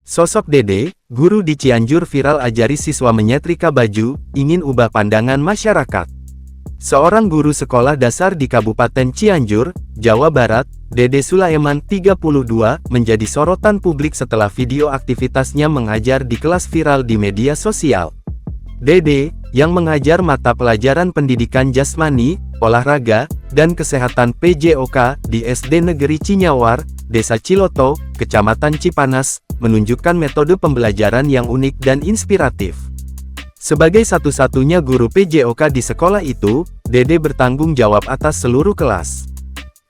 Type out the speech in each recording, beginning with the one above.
Sosok Dede, guru di Cianjur viral ajari siswa menyetrika baju, ingin ubah pandangan masyarakat. Seorang guru sekolah dasar di Kabupaten Cianjur, Jawa Barat, Dede Sulaiman, 32, menjadi sorotan publik setelah video aktivitasnya mengajar di kelas viral di media sosial. Dede, yang mengajar mata pelajaran pendidikan jasmani, olahraga, dan kesehatan PJOK di SD Negeri Cinyawar, Desa Ciloto, Kecamatan Cipanas, menunjukkan metode pembelajaran yang unik dan inspiratif. Sebagai satu-satunya guru PJOK di sekolah itu, Dede bertanggung jawab atas seluruh kelas.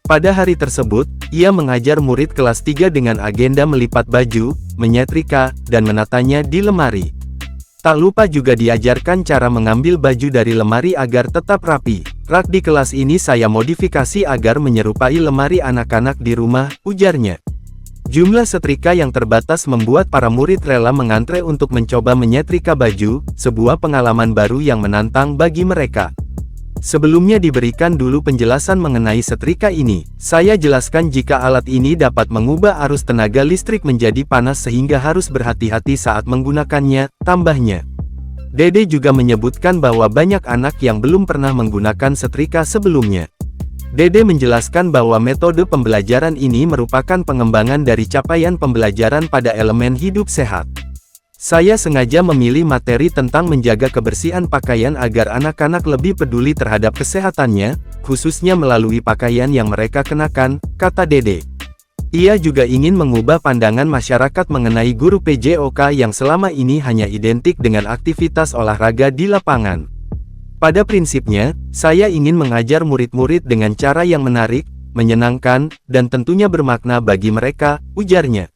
Pada hari tersebut, ia mengajar murid kelas 3 dengan agenda melipat baju, menyetrika, dan menatanya di lemari. Tak lupa juga diajarkan cara mengambil baju dari lemari agar tetap rapi. Rak di kelas ini saya modifikasi agar menyerupai lemari anak-anak di rumah, ujarnya. Jumlah setrika yang terbatas membuat para murid rela mengantre untuk mencoba menyetrika baju, sebuah pengalaman baru yang menantang bagi mereka. Sebelumnya diberikan dulu penjelasan mengenai setrika ini. Saya jelaskan jika alat ini dapat mengubah arus tenaga listrik menjadi panas sehingga harus berhati-hati saat menggunakannya, tambahnya. Dede juga menyebutkan bahwa banyak anak yang belum pernah menggunakan setrika sebelumnya. Dede menjelaskan bahwa metode pembelajaran ini merupakan pengembangan dari capaian pembelajaran pada elemen hidup sehat. Saya sengaja memilih materi tentang menjaga kebersihan pakaian agar anak-anak lebih peduli terhadap kesehatannya, khususnya melalui pakaian yang mereka kenakan, kata Dede. Ia juga ingin mengubah pandangan masyarakat mengenai guru PJOK yang selama ini hanya identik dengan aktivitas olahraga di lapangan. Pada prinsipnya, saya ingin mengajar murid-murid dengan cara yang menarik, menyenangkan, dan tentunya bermakna bagi mereka, ujarnya.